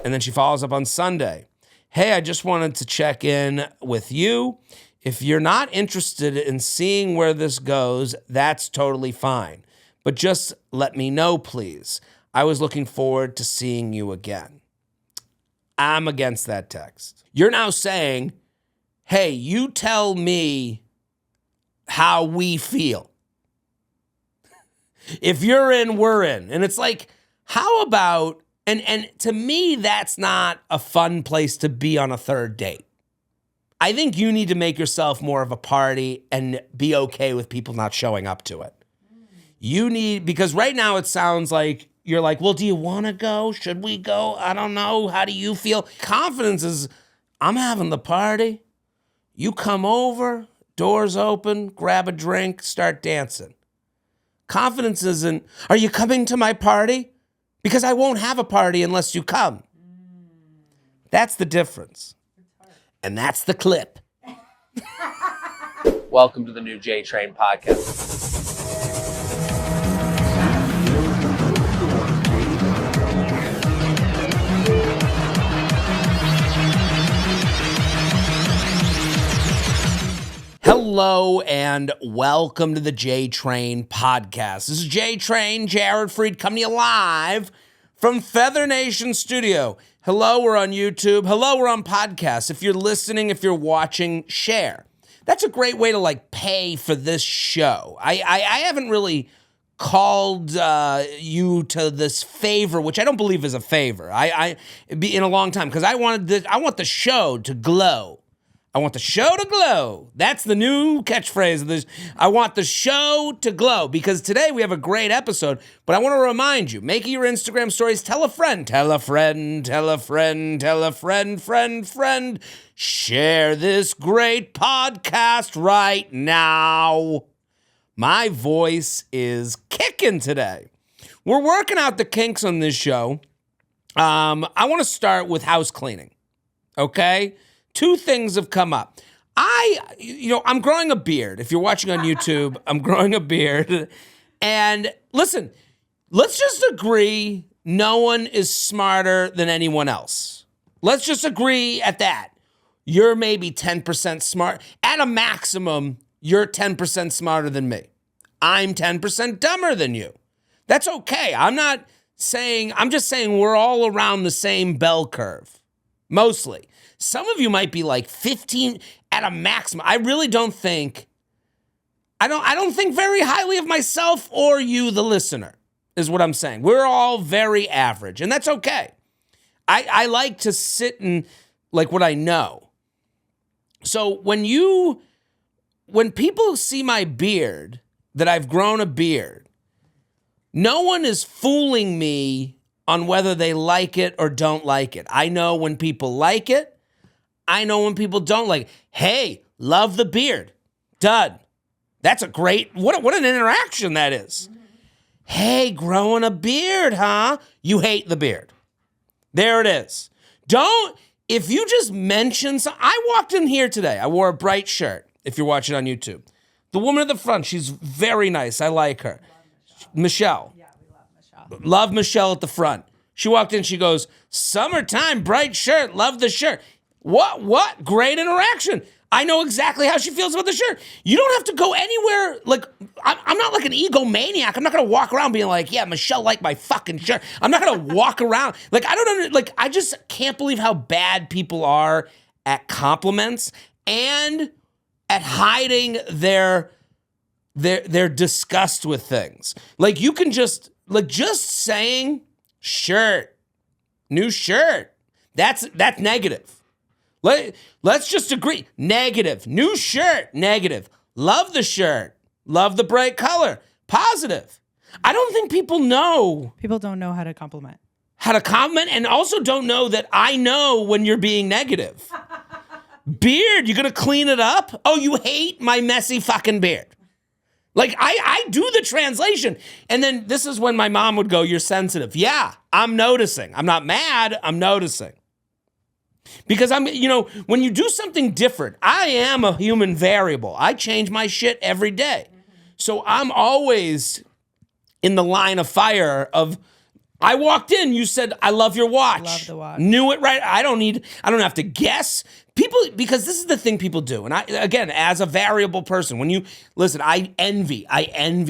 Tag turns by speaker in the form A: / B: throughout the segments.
A: And then she follows up on Sunday. Hey, I just wanted to check in with you. If you're not interested in seeing where this goes, that's totally fine. But just let me know, please. I was looking forward to seeing you again. I'm against that text. You're now saying, hey, you tell me how we feel. If you're in, we're in. And it's like, how about, and to me, that's not a fun place to be on a third date. I think you need to make yourself more of a party and be okay with people not showing up to it. You need, because right now it sounds like you're like, well, do you want to go? Should we go? I don't know. How do you feel? Confidence is, I'm having the party. You come over, doors open, grab a drink, start dancing. Confidence isn't, are you coming to my party? Because I won't have a party unless you come. That's the difference. And that's the clip. Welcome to the new JTrain podcast. Hello and welcome to the JTrain podcast. This is JTrain, Jared Freid, coming to you live from Feather Nation Studio. Hello, we're on YouTube. Hello, we're on podcasts. If you're listening, if you're watching, share. That's a great way to pay for this show. I haven't really called you to this favor, which I don't believe is a favor. It'd be in a long time because I want the show to glow. I want the show to glow. That's the new catchphrase of this. I want the show to glow because today we have a great episode, but I want to remind you, make your Instagram stories, tell a friend, tell a friend, tell a friend, tell a friend, friend. Share this great podcast right now. My voice is kicking today. We're working out the kinks on this show. I want to start with house cleaning, okay? Two things have come up. I'm growing a beard. If you're watching on YouTube, I'm growing a beard. And listen, let's just agree no one is smarter than anyone else. Let's just agree at that. You're maybe 10% smart. At a maximum, you're 10% smarter than me. I'm 10% dumber than you. That's okay. I'm just saying we're all around the same bell curve. Mostly. Some of you might be like 15 at a maximum. I really don't think, I don't think very highly of myself or you, the listener, is what I'm saying. We're all very average, and that's okay. I like to sit in what I know. So when people see my beard, that I've grown a beard, no one is fooling me on whether they like it or don't like it. I know when people like it. I know when people don't like it. Hey, love the beard. Done. That's a great, what an interaction that is. Hey, growing a beard, huh? You hate the beard. There it is. If you just mention I walked in here today. I wore a bright shirt, if you're watching on YouTube. The woman at the front, she's very nice. I like her. Michelle. Yeah, we love Michelle. Love Michelle at the front. She walked in, she goes, summertime, bright shirt, love the shirt. What? Great interaction. I know exactly how she feels about the shirt. You don't have to go anywhere. I'm not like an egomaniac. I'm not going to walk around being like, yeah, Michelle liked my fucking shirt. I'm not going to walk around. I just can't believe how bad people are at compliments and at hiding their disgust with things. You can just saying shirt, new shirt. That's negative. Let's just agree. Negative. New shirt. Negative. Love the shirt. Love the bright color. Positive. I don't think people know.
B: People don't know how to compliment.
A: And also don't know that I know when you're being negative. Beard, you gonna clean it up? Oh, you hate my messy fucking beard. I do the translation. And then this is when my mom would go, you're sensitive. Yeah, I'm noticing. I'm not mad. I'm noticing. Because when you do something different, I am a human variable. I change my shit every day. So I'm always in the line of fire of I walked in, you said, I love your watch.
B: Love the watch.
A: Knew it right. I don't have to guess. People, because this is the thing people do. And I, again, as a variable person, when you, listen, I envy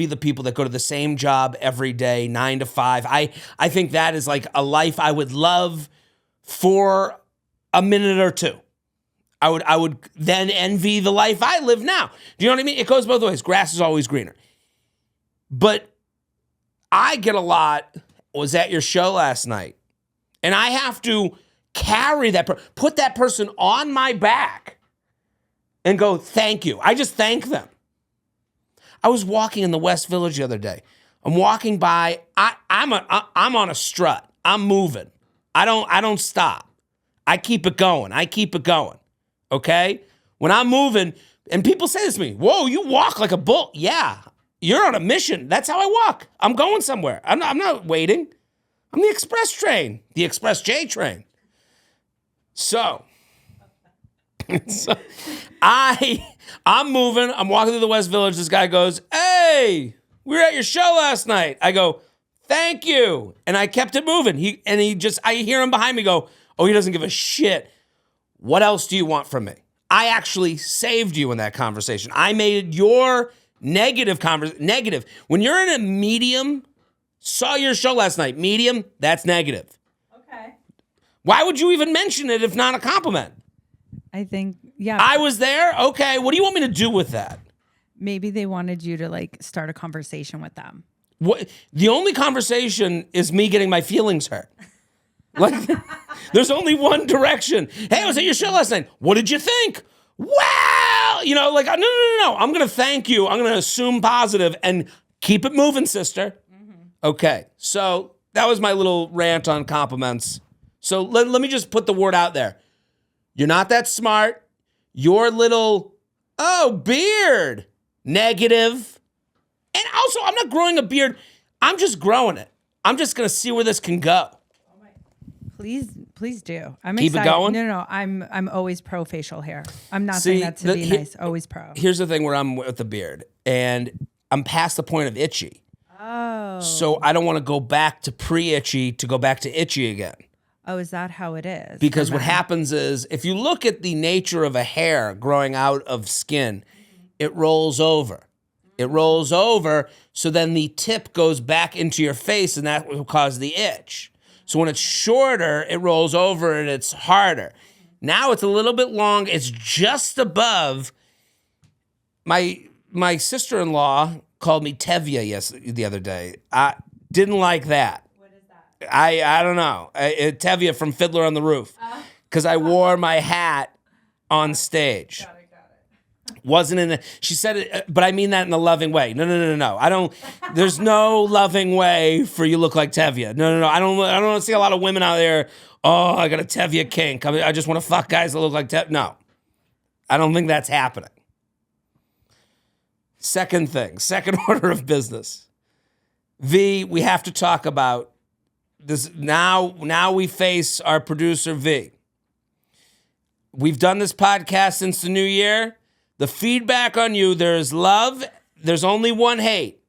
A: the people that go to the same job every day, 9 to 5. I think that is like a life I would love for a minute or two. I would then envy the life I live now. Do you know what I mean? It goes both ways. Grass is always greener. But I get a lot, was at your show last night, and I have to carry that, put that person on my back and go, thank you. I just thank them. I was walking in the West Village the other day. I'm walking by. I'm on a strut. I'm moving. I don't stop. I keep it going. Okay? When I'm moving, and people say this to me, whoa, you walk like a bull. Yeah, you're on a mission. That's how I walk. I'm going somewhere. I'm not waiting. I'm the express train, the express JTrain. So I'm moving. I'm walking through the West Village. This guy goes, hey, we were at your show last night. I go, thank you. And I kept it moving. I hear him behind me go, oh, he doesn't give a shit. What else do you want from me? I actually saved you in that conversation. I made your negative. When you're in a medium, saw your show last night, medium, that's negative.
B: Okay.
A: Why would you even mention it if not a compliment?
B: I think, yeah.
A: I was there? Okay, what do you want me to do with that?
B: Maybe they wanted you to like start a conversation with them.
A: What? The only conversation is me getting my feelings hurt. Like, there's only one direction. Hey, I was at your show last night. What did you think? Well, no. I'm going to thank you. I'm going to assume positive and keep it moving, sister. Mm-hmm. Okay, so that was my little rant on compliments. So let me just put the word out there. You're not that smart. Your little, beard, negative. And also, I'm not growing a beard. I'm just growing it. I'm just going to see where this can go.
B: Please do. I'm
A: Keep
B: excited.
A: it going?
B: No. I'm always pro facial hair. I'm not saying that to be nice. Always pro.
A: Here's the thing where I'm with the beard. And I'm past the point of itchy.
B: Oh.
A: So I don't want to go back to pre-itchy to go back to itchy again.
B: Oh, is that how it is?
A: Because what happens is, if you look at the nature of a hair growing out of skin, it rolls over. It rolls over, so then the tip goes back into your face, and that will cause the itch. So when it's shorter, it rolls over and it's harder. Now it's a little bit long. It's just above. My sister-in-law called me Tevye the other day. I didn't like that. What is that? I don't know. Tevye from Fiddler on the Roof. Because I wore my hat on stage. Got it. Wasn't in she said it, but I mean that in a loving way. No. I don't, there's no loving way for you look like Tevye. No. I don't want to see a lot of women out there, oh, I got a Tevye kink. I just want to fuck guys that look like Tevye. No. I don't think that's happening. Second order of business. V, we have to talk about this. Now we face our producer, V. We've done this podcast since the new year. The feedback on you, there's love, there's only one hate,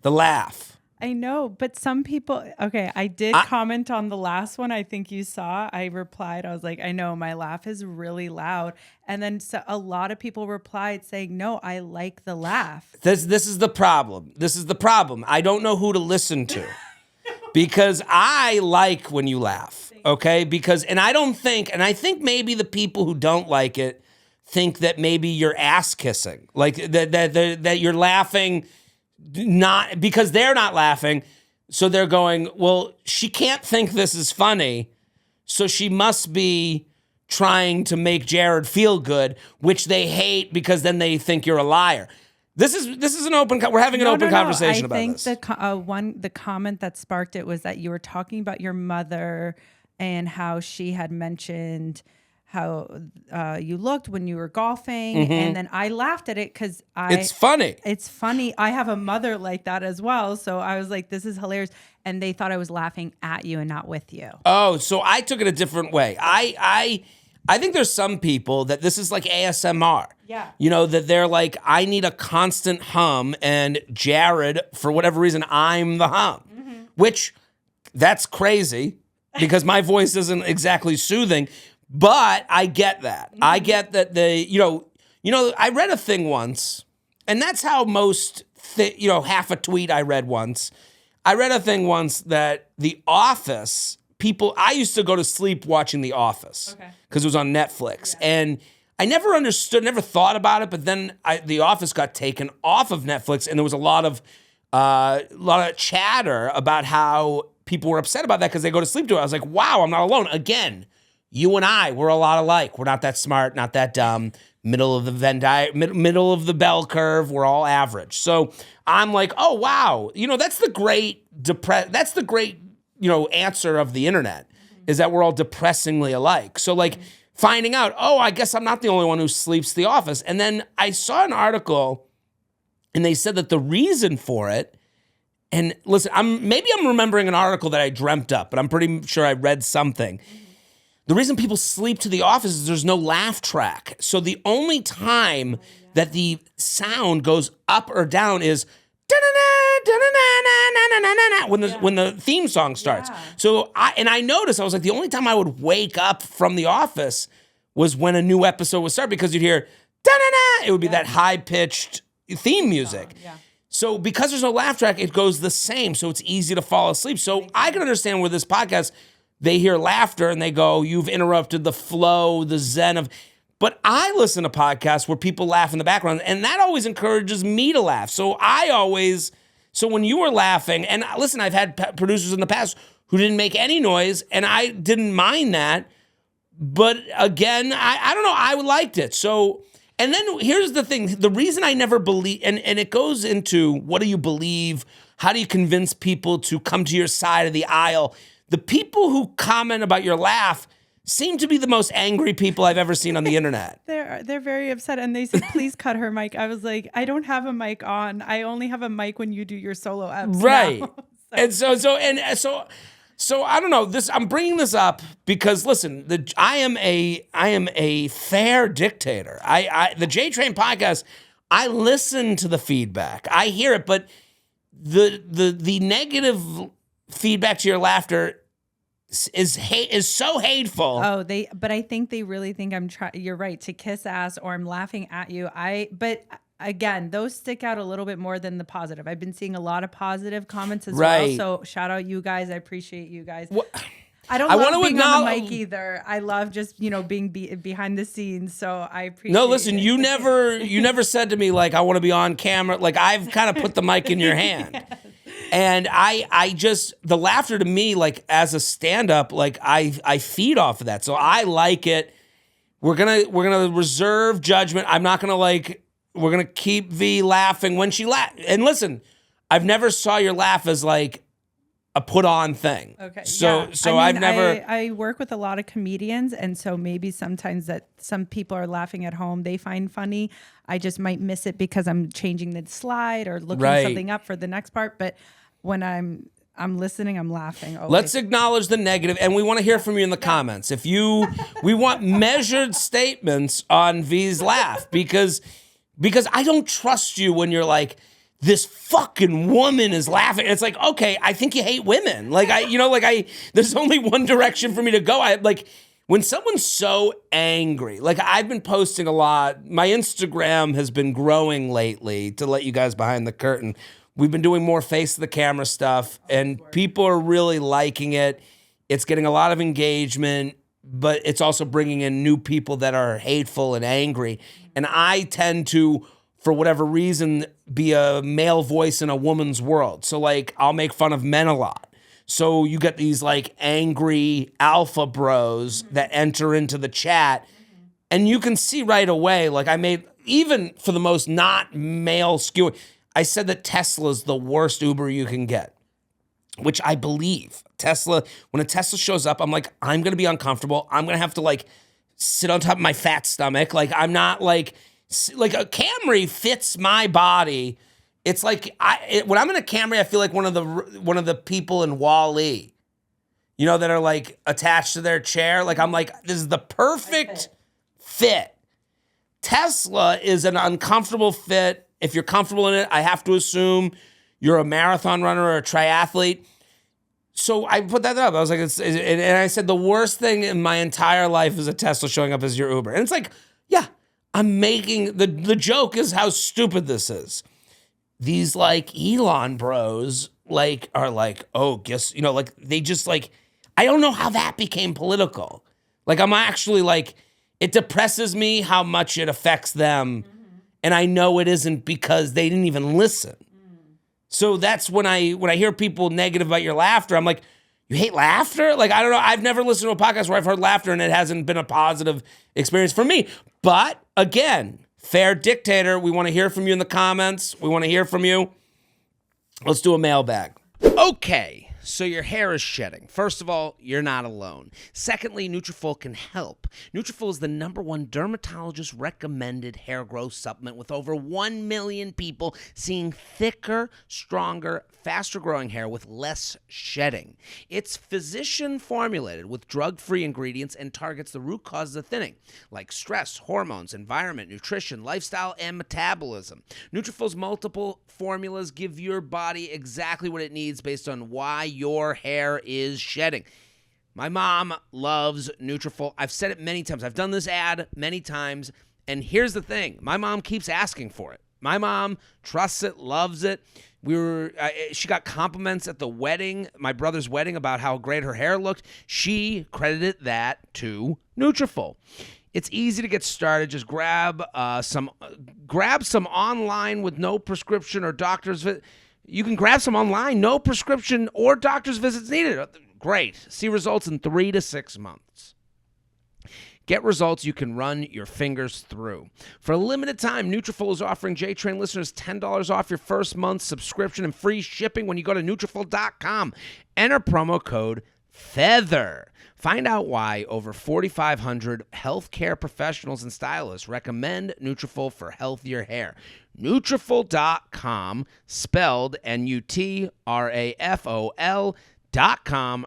A: the laugh.
B: I know, but some people, okay, I did comment on the last one I think you saw. I replied, I was like, I know, my laugh is really loud. And then a lot of people replied saying, no, I like the laugh.
A: This is the problem. I don't know who to listen to because I like when you laugh, okay? And I think maybe the people who don't like it think that maybe you're ass kissing, like that you're laughing, not because they're not laughing, so they're going, well, she can't think this is funny, so she must be trying to make Jared feel good, which they hate because then they think you're a liar. This is an open. We're having an open conversation about this.
B: I think the comment that sparked it was that you were talking about your mother and how she had mentioned how you looked when you were golfing, and then I laughed at it because it's funny. It's funny. I have a mother like that as well, so I was like, "This is hilarious," and they thought I was laughing at you and not with you. Oh, so I took it a different way. I think there's some people that this is like ASMR. Yeah. You know, that they're like, I need a constant hum, and Jared, for whatever reason, I'm the hum, which
A: That's crazy because my voice isn't exactly soothing, but I get that. I get that I read a thing once, and that's how most, half a tweet I read once. I read a thing once that The Office, I used to go to sleep watching The Office because it was on Netflix. Yeah. And I never understood, never thought about it, but then The Office got taken off of Netflix, and there was a lot of chatter about how people were upset about that because they go to sleep to it. I was like, wow, I'm not alone. Again, you and I, we're a lot alike. We're not that smart, not that dumb. Middle of the middle of the bell curve. We're all average. So I'm like, oh wow, that's the great answer of the internet is that we're all depressingly alike. So like finding out, oh, I guess I'm not the only one who sleeps The Office. And then I saw an article, and they said that the reason for it. And listen, maybe I'm remembering an article that I dreamt up, but I'm pretty sure I read something. The reason people sleep to The Office is there's no laugh track. So the only time that the sound goes up or down is when the theme song starts. Yeah. So I noticed, I was like, the only time I would wake up from The Office was when a new episode would start because you'd hear it would be that high-pitched theme music. Yeah. So because there's no laugh track, it goes the same. So it's easy to fall asleep. So I can understand where this podcast, they hear laughter and they go, you've interrupted the flow, the zen of... But I listen to podcasts where people laugh in the background, and that always encourages me to laugh. So when you were laughing, and listen, I've had producers in the past who didn't make any noise, and I didn't mind that. But again, I don't know, I liked it. So... And then here's the thing. The reason I never believe, and it goes into what do you believe? How do you convince people to come to your side of the aisle? The people who comment about your laugh seem to be the most angry people I've ever seen on the internet.
B: They're very upset, and they said, please cut her mic. I was like, I don't have a mic on. I only have a mic when you do your solo eps.
A: Right. So I don't know. I'm bringing this up because listen, I am a fair dictator. The JTrain podcast, I listen to the feedback. I hear it, but the negative feedback to your laughter is so hateful.
B: Oh, but I think they really think I'm trying. You're right, to kiss ass or I'm laughing at you. But again, those stick out a little bit more than the positive. I've been seeing a lot of positive comments as well. So shout out you guys. I appreciate you guys. I don't love being on the mic either. I love just, being behind the scenes. So I appreciate it.
A: No, listen, you never said to me, like, I want to be on camera. Like, I've kind of put the mic in your hand. Yes. And I just, the laughter to me, like, as a stand-up, like, I feed off of that. So I like it. We're gonna reserve judgment. I'm not gonna, we're going to keep V laughing when she laughs. And listen, I've never saw your laugh as like a put on thing. Okay. So I've never...
B: I work with a lot of comedians. And so maybe sometimes that some people are laughing at home, they find funny. I just might miss it because I'm changing the slide or looking something up for the next part. But when I'm listening, I'm laughing. Always.
A: Let's acknowledge the negative, and we want to hear from you in the comments. We want measured statements on V's laugh because I don't trust you when you're like, this fucking woman is laughing. And it's like, okay, I think you hate women. There's only one direction for me to go. When someone's so angry, like I've been posting a lot. My Instagram has been growing lately, to let you guys behind the curtain. We've been doing more face to the camera stuff, and people are really liking it. It's getting a lot of engagement, but it's also bringing in new people that are hateful and angry. And I tend to, for whatever reason, be a male voice in a woman's world. So I'll make fun of men a lot. So you get these angry alpha bros that enter into the chat, and you can see right away, I made, even for the most not male skewing, I said that Tesla's the worst Uber you can get, which I believe. Tesla, when a Tesla shows up, I'm like, I'm going to be uncomfortable. I'm going to have to sit on top of my fat stomach. I'm not a Camry fits my body. It's when I'm in a Camry, I feel like one of the people in Wall-E, that are attached to their chair. I'm like, this is the perfect fit. Tesla is an uncomfortable fit. If you're comfortable in it, I have to assume you're a marathon runner or a triathlete. So I put that up. I was like, and I said, the worst thing in my entire life is a Tesla showing up as your Uber. And it's like, yeah, I'm making, the joke is how stupid this is. These like Elon bros like are like, oh, guess, like they just like, I don't know how that became political. Like I'm actually like, it depresses me how much it affects them. And I know it isn't because they didn't even listen. So that's when I hear people negative about your laughter, I'm like, you hate laughter? Like, I don't know. I've never listened to a podcast where I've heard laughter and it hasn't been a positive experience for me. But again, fair dictator, we want to hear from you in the comments. We want to hear from you. Let's do a mailbag. Okay. So your hair is shedding. First of all, you're not alone. Secondly, Nutrafol can help. Nutrafol is the #1 dermatologist-recommended hair growth supplement with over 1 million people seeing thicker, stronger, faster-growing hair with less shedding. It's physician-formulated with drug-free ingredients and targets the root causes of thinning, like stress, hormones, environment, nutrition, lifestyle, and metabolism. Nutrafol's multiple formulas give your body exactly what it needs based on why your hair is shedding. My mom loves Nutrafol. I've said it many times. I've done this ad many times. And here's the thing. My mom keeps asking for it. My mom trusts it, loves it. She got compliments at the wedding, my brother's wedding, about how great her hair looked. She credited that to Nutrafol. It's easy to get started. Just grab some online with no prescription or doctor's visit. You can grab some online, no prescription or doctor's visits needed. Great. See results in 3 to 6 months. Get results you can run your fingers through. For a limited time, Nutrafol is offering JTrain listeners $10 off your first month's subscription and free shipping when you go to Nutrafol.com. Enter promo code FEATHER. Find out why over 4,500 healthcare professionals and stylists recommend Nutrafol for healthier hair. Nutrafol.com, spelled Nutrafol.com,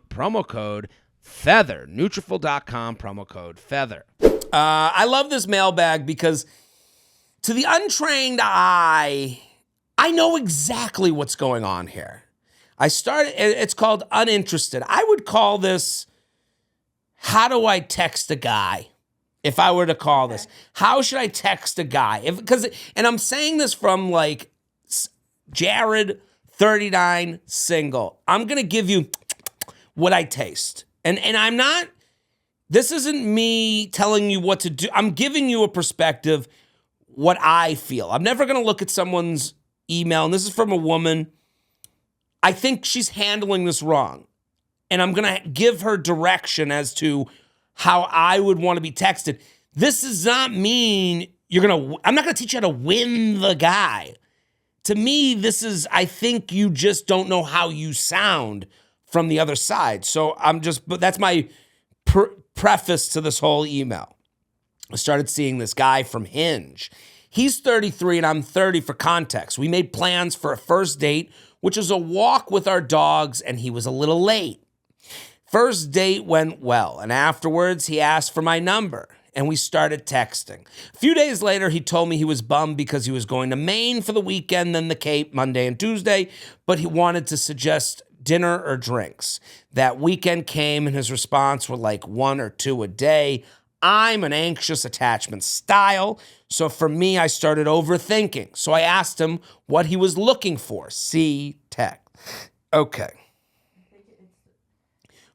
A: promo code FEATHER. Nutrafol.com, promo code FEATHER. I love this mailbag because to the untrained eye, I know exactly what's going on here. It's called uninterested. I would call this, how do I text a guy? If I were to call this, how should I text a guy? And I'm saying this from like Jared, 39, single. I'm going to give you what I taste. And I'm not, this isn't me telling you what to do. I'm giving you a perspective, what I feel. I'm never going to look at someone's email, and this is from a woman. I think she's handling this wrong. And I'm going to give her direction as to how I would want to be texted. This does not mean I'm not going to teach you how to win the guy. To me, I think you just don't know how you sound from the other side. So but that's my preface to this whole email. I started seeing this guy from Hinge. He's 33 and I'm 30 for context. We made plans for a first date, which was a walk with our dogs, and he was a little late. First date went well, and afterwards he asked for my number, and we started texting. A few days later, he told me he was bummed because he was going to Maine for the weekend, then the Cape Monday and Tuesday, but he wanted to suggest dinner or drinks. That weekend came, and his response were like 1 or 2 a day. I'm an anxious attachment style, so for me, I started overthinking. So I asked him what he was looking for. See text. Okay.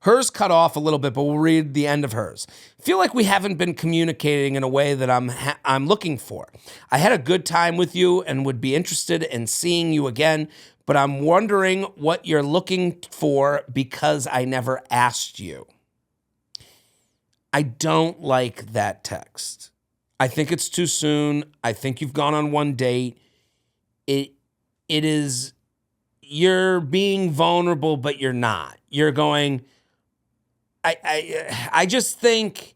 A: Hers cut off a little bit, but we'll read the end of hers. Feel like we haven't been communicating in a way that I'm looking for. I had a good time with you and would be interested in seeing you again, but I'm wondering what you're looking for because I never asked you. I don't like that text. I think it's too soon. I think you've gone on one date. It is, you're being vulnerable, but you're not. You're going, I just think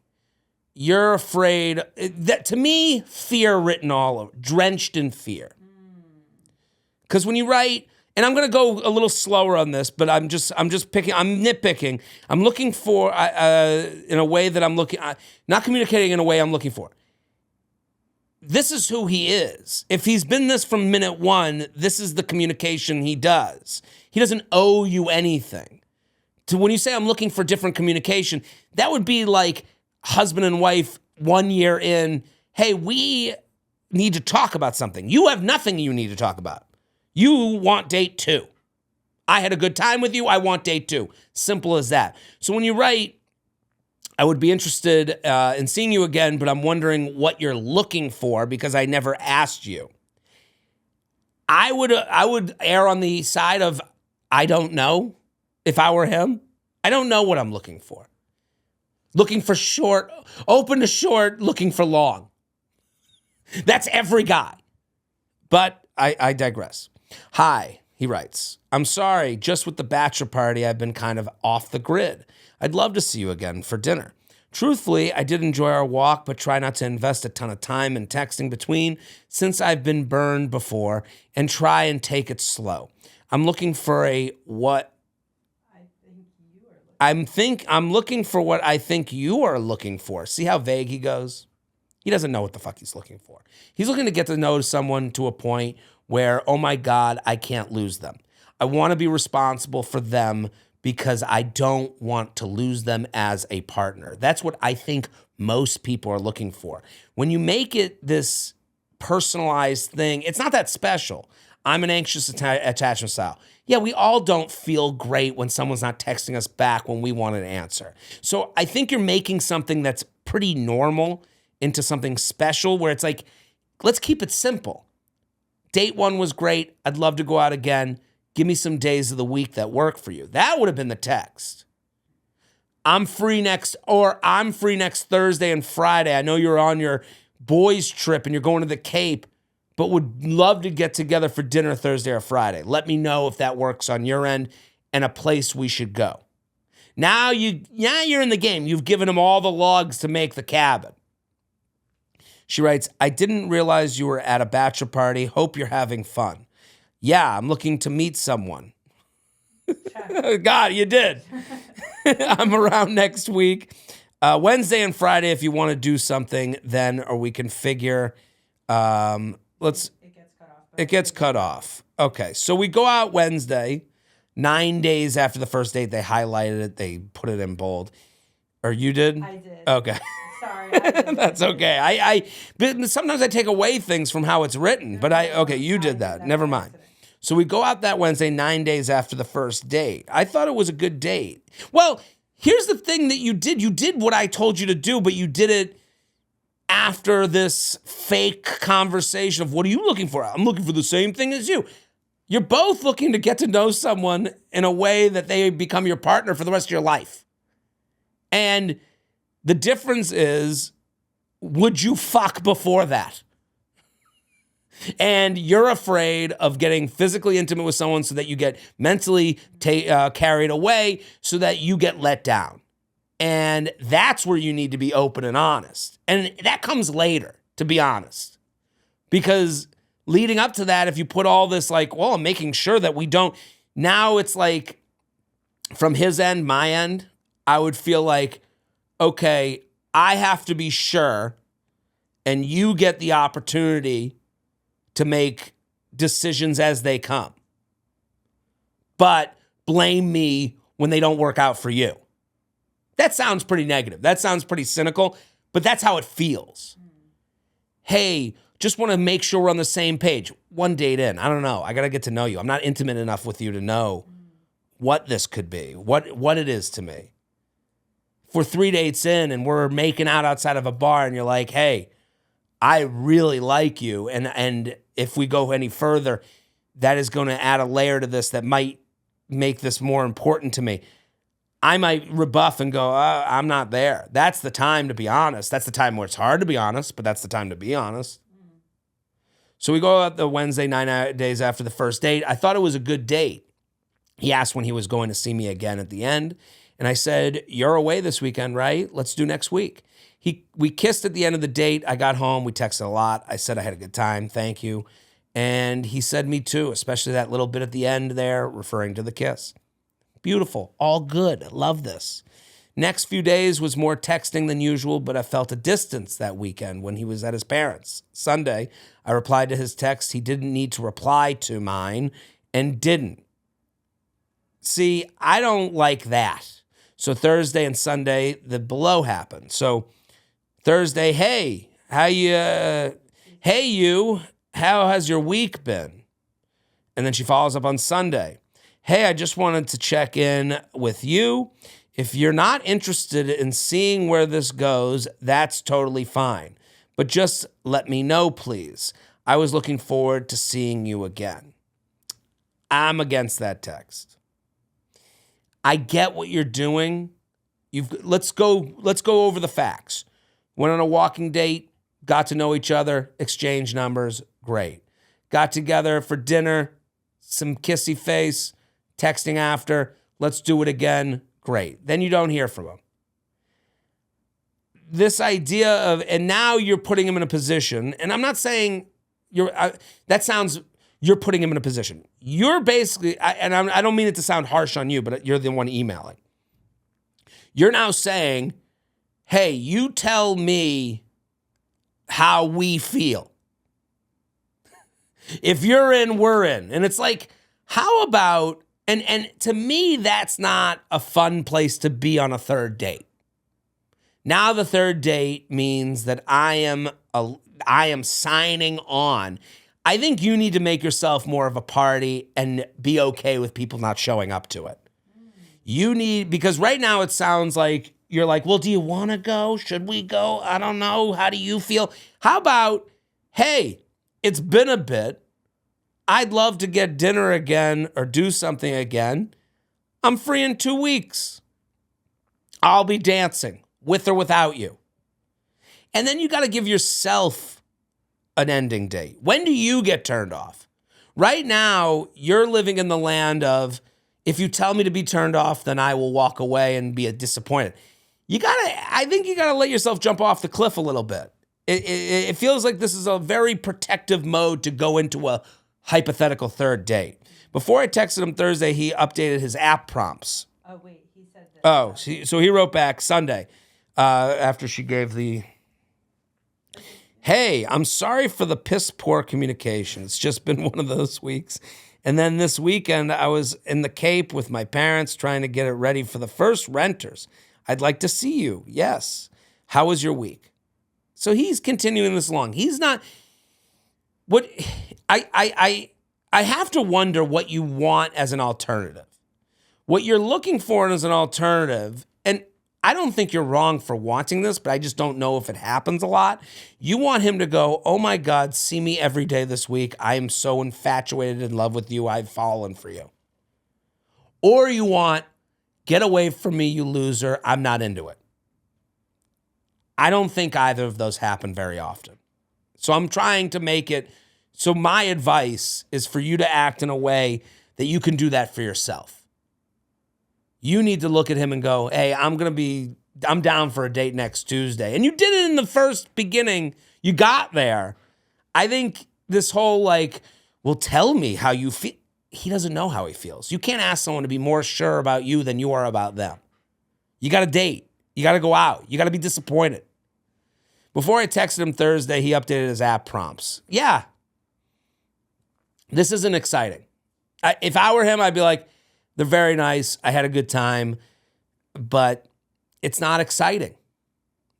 A: you're afraid. That, to me, fear written all over, drenched in fear. Because when you write, and I'm going to go a little slower on this, but I'm nitpicking. I'm looking for, in a way that I'm looking, not communicating in a way I'm looking for. This is who he is. If he's been this from minute one, this is the communication he does. He doesn't owe you anything. when you say I'm looking for different communication, that would be like husband and wife 1 year in, hey, we need to talk about something. You have nothing you need to talk about. You want date 2. I had a good time with you. I want date 2. Simple as that. So when you write, I would be interested in seeing you again, but I'm wondering what you're looking for because I never asked you. I would err on the side of I don't know if I were him. I don't know what I'm looking for. Looking for short, open to short, looking for long. That's every guy. But I digress. Hi, he writes. I'm sorry, just with the bachelor party, I've been kind of off the grid. I'd love to see you again for dinner. Truthfully, I did enjoy our walk, but try not to invest a ton of time in texting between since I've been burned before and try and take it slow. I'm looking for I'm looking for what I think you are looking for. See how vague he goes? He doesn't know what the fuck he's looking for. He's looking to get to know someone to a point where, oh my God, I can't lose them. I want to be responsible for them because I don't want to lose them as a partner. That's what I think most people are looking for. When you make it this personalized thing, it's not that special. I'm an anxious attachment style. Yeah, we all don't feel great when someone's not texting us back when we want an answer. So I think you're making something that's pretty normal into something special where it's like, let's keep it simple. Date 1 was great. I'd love to go out again. Give me some days of the week that work for you. That would have been the text. I'm free next Thursday and Friday. I know you're on your boys trip and you're going to the Cape, but would love to get together for dinner Thursday or Friday. Let me know if that works on your end and a place we should go. Now you're in the game. You've given them all the logs to make the cabin. She writes, I didn't realize you were at a bachelor party. Hope you're having fun. Yeah, I'm looking to meet someone. God, you did. I'm around next week. Wednesday and Friday, if you want to do something, then, or we can figure, It gets cut off. Okay, so we go out Wednesday, 9 days after the first date. They highlighted it. They put it in bold. Or you did?
B: I did.
A: Okay.
B: Sorry. I did.
A: That's okay. But sometimes I take away things from how it's written. But you did that. Never mind. So we go out that Wednesday, 9 days after the first date. I thought it was a good date. Well, here's the thing that you did. You did what I told you to do, but you did it after this fake conversation of what are you looking for? I'm looking for the same thing as you. You're both looking to get to know someone in a way that they become your partner for the rest of your life. And the difference is, would you fuck before that? And you're afraid of getting physically intimate with someone so that you get mentally carried away so that you get let down. And that's where you need to be open and honest. And that comes later, to be honest. Because leading up to that, if you put all this like, well, I'm making sure that we don't, now it's like from his end, my end, I would feel like, okay, I have to be sure and you get the opportunity to make decisions as they come. But blame me when they don't work out for you. That sounds pretty negative. That sounds pretty cynical, but that's how it feels. Hey, just want to make sure we're on the same page. One date in, I don't know. I got to get to know you. I'm not intimate enough with you to know what this could be, what it is to me. If we're 3 dates in and we're making out outside of a bar and you're like, hey, I really like you. And if we go any further, that is going to add a layer to this that might make this more important to me. I might rebuff and go, I'm not there. That's the time to be honest. That's the time where it's hard to be honest, but that's the time to be honest. So we go out the Wednesday, 9 days after the first date. I thought it was a good date. He asked when he was going to see me again at the end. And I said, you're away this weekend, right? Let's do next week. We kissed at the end of the date. I got home. We texted a lot. I said I had a good time. Thank you. And he said me too, especially that little bit at the end there, referring to the kiss. Beautiful. All good. Love this. Next few days was more texting than usual, but I felt a distance that weekend when he was at his parents'. Sunday, I replied to his text. He didn't need to reply to mine and didn't. See, I don't like that. So Thursday and Sunday, the below happened. So Thursday, hey, how has your week been? And then she follows up on Sunday. Hey, I just wanted to check in with you. If you're not interested in seeing where this goes, that's totally fine. But just let me know, please. I was looking forward to seeing you again. I'm against that text. I get what you're doing. Let's go over the facts. Went on a walking date, got to know each other, exchanged numbers, great. Got together for dinner, some kissy face, texting after, let's do it again, great. Then you don't hear from him. This idea of, and now you're putting him in a position, and I'm not saying you're putting him in a position. You're basically, I don't mean it to sound harsh on you, but you're the one emailing. You're now saying, hey, you tell me how we feel. If you're in, we're in. And it's like, how about, and to me, that's not a fun place to be on a third date. Now the third date means that I am signing on. I think you need to make yourself more of a party and be okay with people not showing up to it. Because right now it sounds like you're like, well, do you want to go? Should we go? I don't know. How do you feel? How about, hey, it's been a bit. I'd love to get dinner again or do something again. I'm free in 2 weeks. I'll be dancing with or without you. And then you got to give yourself an ending date. When do you get turned off? Right now, you're living in the land of, if you tell me to be turned off, then I will walk away and be disappointed. I think you gotta let yourself jump off the cliff a little bit. It feels like this is a very protective mode to go into a hypothetical third date. Before I texted him Thursday, he updated his app prompts.
B: Oh, wait, he said that.
A: Oh, so he wrote back Sunday after she gave the, hey, I'm sorry for the piss poor communication. It's just been one of those weeks. And then this weekend, I was in the Cape with my parents trying to get it ready for the first renters. I'd like to see you. Yes. How was your week? So he's continuing this along. He's not what I have to wonder what you want as an alternative. What you're looking for as an alternative, and I don't think you're wrong for wanting this, but I just don't know if it happens a lot. You want him to go, oh my God, see me every day this week. I am so infatuated in love with you. I've fallen for you. Or you want, get away from me, you loser. I'm not into it. I don't think either of those happen very often. So I'm trying to make it, so my advice is for you to act in a way that you can do that for yourself. You need to look at him and go, hey, I'm down for a date next Tuesday. And you did it in the first beginning. You got there. I think this whole well, tell me how you feel. He doesn't know how he feels. You can't ask someone to be more sure about you than you are about them. You got to date. You got to go out. You got to be disappointed. Before I texted him Thursday, he updated his app prompts. Yeah. This isn't exciting. If I were him, I'd be like, they're very nice. I had a good time, but it's not exciting.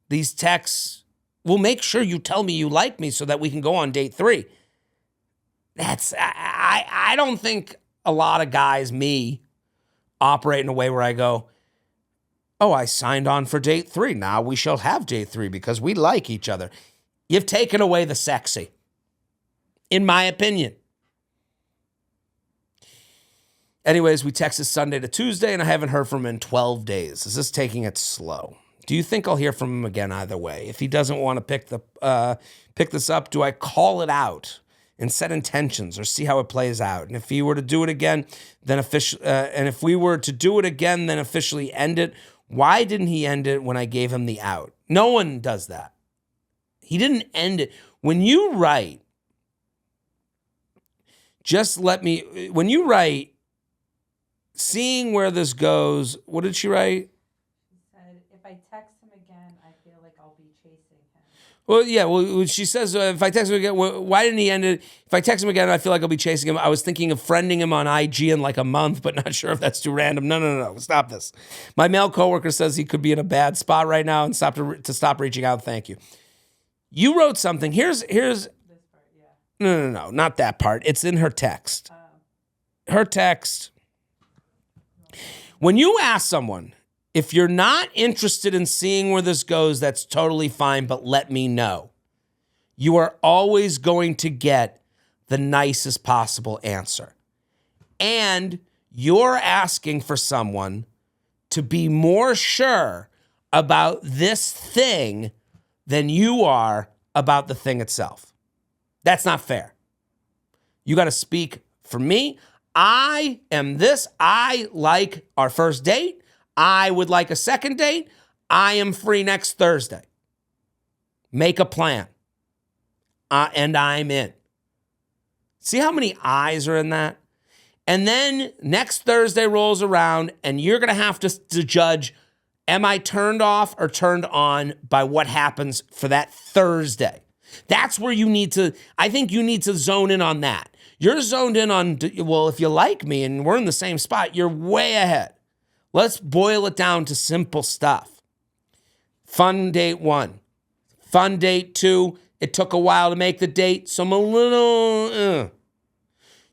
A: These texts will make sure you tell me you like me so that we can go on date 3. I don't think a lot of guys, me, operate in a way where I go, oh, I signed on for date 3. Now we shall have date 3 because we like each other. You've taken away the sexy, in my opinion. Anyways, we texted Sunday to Tuesday, and I haven't heard from him in 12 days. Is this taking it slow? Do you think I'll hear from him again either way? If he doesn't want to pick this up, do I call it out and set intentions or see how it plays out? And if he were to do it again, then if we were to do it again, then officially end it. Why didn't he end it when I gave him the out? No one does that. He didn't end it. When you write, when you write, seeing where this goes, what did she write?
B: She said, if I text him again, I feel like I'll be chasing him.
A: Well, yeah. Well, she says, if I text him again, why didn't he end it? If I text him again, I feel like I'll be chasing him. I was thinking of friending him on IG in like a month, but not sure if that's too random. No. Stop this. My male coworker says he could be in a bad spot right now and stop reaching out. Thank you. You wrote something. Here's. This part, yeah. No, not that part. It's in her text. Her text. When you ask someone, if you're not interested in seeing where this goes, that's totally fine, but let me know. You are always going to get the nicest possible answer. And you're asking for someone to be more sure about this thing than you are about the thing itself. That's not fair. You got to speak for me. I am this. I like our first date. I would like a second date. I am free next Thursday. Make a plan. And I'm in. See how many I's are in that? And then next Thursday rolls around and you're going to have to judge, am I turned off or turned on by what happens for that Thursday? That's where I think you need to zone in on that. You're zoned in on, well, if you like me and we're in the same spot, you're way ahead. Let's boil it down to simple stuff. Fun date 1. Fun date 2. It took a while to make the date, so I'm a little,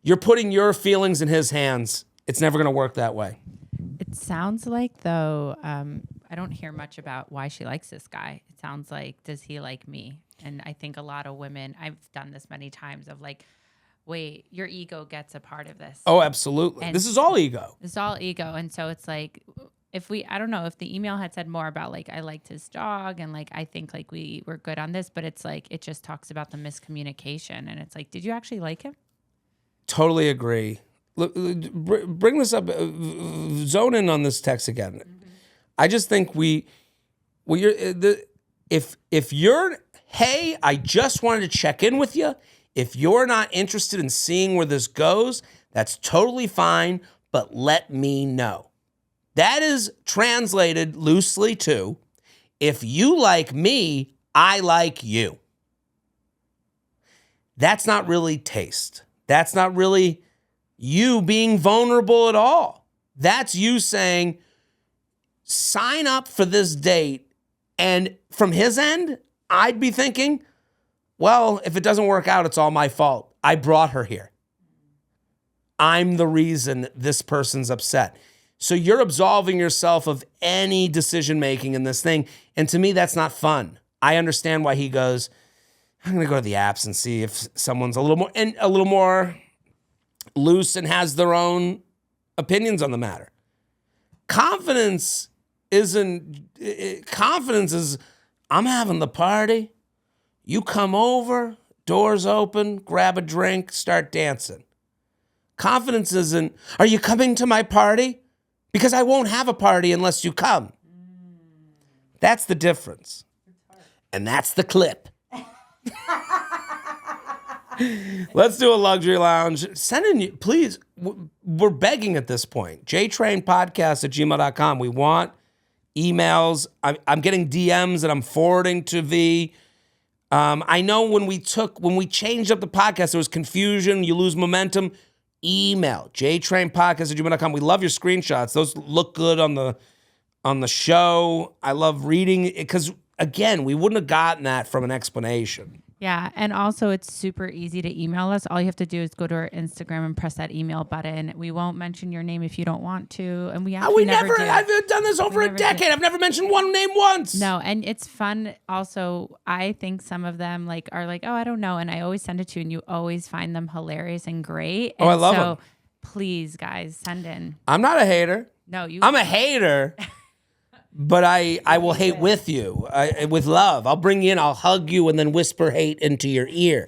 A: You're putting your feelings in his hands. It's never going to work that way.
B: It sounds like, though, I don't hear much about why she likes this guy. It sounds like, does he like me? And I think a lot of women, I've done this many times, of like, wait, your ego gets a part of this.
A: Oh, absolutely. And this is all ego.
B: It's all ego. And so it's like, I don't know, if the email had said more about like, I liked his dog and like, I think like we were good on this, but it's like, it just talks about the miscommunication. And it's like, did you actually like him? Totally
A: agree. Look, bring this up, zone in on this text again. Mm-hmm. I just think if you're, hey, I just wanted to check in with you. If you're not interested in seeing where this goes, that's totally fine, but let me know. That is translated loosely to, if you like me, I like you. That's not really taste. That's not really you being vulnerable at all. That's you saying, sign up for this date. And from his end, I'd be thinking, well, if it doesn't work out, it's all my fault. I brought her here. I'm the reason this person's upset. So you're absolving yourself of any decision-making in this thing. And to me, that's not fun. I understand why he goes, I'm going to go to the apps and see if someone's a little more loose and has their own opinions on the matter. Confidence is, I'm having the party. You come over, doors open, grab a drink, start dancing. Confidence isn't, are you coming to my party? Because I won't have a party unless you come. That's the difference. And that's the clip. Let's do a luxury lounge. Send in, please, we're begging at this point. JTrainpodcast@gmail.com. We want emails. I'm getting DMs that I'm forwarding to V. I know when we changed up the podcast, there was confusion. You lose momentum. Email jtrainpodcast@gmail.com. We love your screenshots. Those look good on the show. I love reading it because, again, we wouldn't have gotten that from an explanation.
B: Yeah, and also it's super easy to email us. All you have to do is go to our Instagram and press that email button. We won't mention your name if you don't want to, and we actually never do.
A: I've done this over a decade. I've never mentioned one name once.
B: No, and it's fun. Also, I think some of them are like, oh, I don't know, and I always send it to you, and you always find them hilarious and great. And
A: I love them.
B: Please, guys, send in.
A: I'm not a hater.
B: No,
A: I'm a hater. But I will hate with you, with love. I'll bring you in, I'll hug you, and then whisper hate into your ear.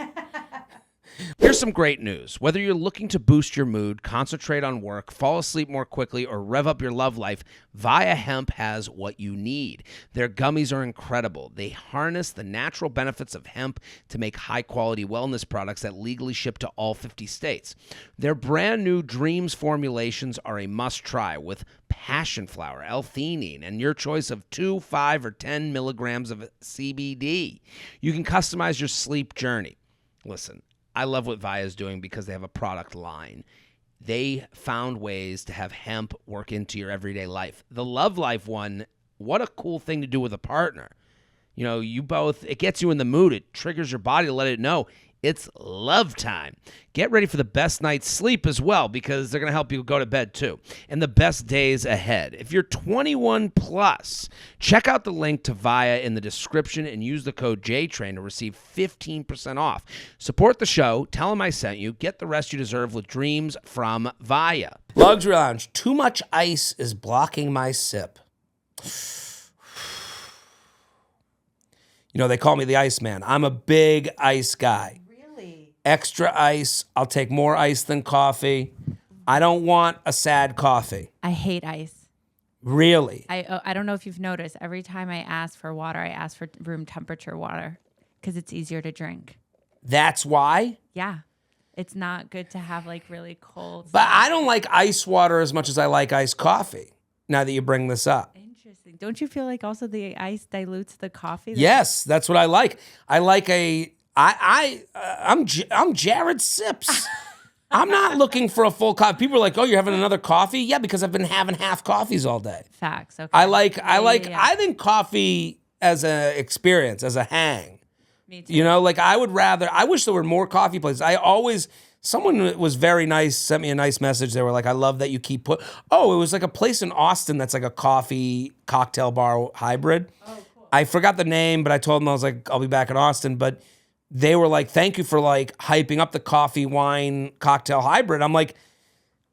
A: Here's some great news. Whether you're looking to boost your mood, concentrate on work, fall asleep more quickly, or rev up your love life, Via Hemp has what you need. Their gummies are incredible. They harness the natural benefits of hemp to make high-quality wellness products that legally ship to all 50 states. Their brand new Dreams formulations are a must-try with passion flower, L-theanine, and your choice of 2, 5, or 10 milligrams of CBD. You can customize your sleep journey. Listen, I love what Via is doing because they have a product line. They found ways to have hemp work into your everyday life. The Love Life one, what a cool thing to do with a partner. You know, it gets you in the mood. It triggers your body to let it know it's love time. Get ready for the best night's sleep as well, because they're going to help you go to bed too. And the best days ahead. If you're 21 plus, check out the link to Via in the description and use the code JTrain to receive 15% off. Support the show. Tell them I sent you. Get the rest you deserve with Dreams from Via. Luxury Lounge. Too much ice is blocking my sip. You know, they call me the Iceman. I'm a big ice guy. Extra ice. I'll take more ice than coffee. I don't want a sad coffee.
B: I hate ice.
A: Really?
B: I don't know if you've noticed. Every time I ask for water, I ask for room temperature water because it's easier to drink.
A: That's why?
B: Yeah. It's not good to have like really cold.
A: But I don't like ice water as much as I like iced coffee, now that you bring this up.
B: Interesting. Don't you feel like also the ice dilutes the coffee?
A: Yes, that's what I like. I like I'm Jared Sips. I'm not looking for a full coffee. People are like, "Oh, you're having another coffee?" Yeah, because I've been having half coffees all day.
B: Facts. Okay.
A: I think coffee as an experience, as a hang.
B: Me too.
A: You know, like I wish there were more coffee places. Someone was very nice, sent me a nice message. They were like, "I love that you keep it was like a place in Austin that's like a coffee cocktail bar hybrid. Oh, cool. I forgot the name, but I told them, I was like, I'll be back in Austin, but they were like, thank you for like hyping up the coffee wine cocktail hybrid. I'm like,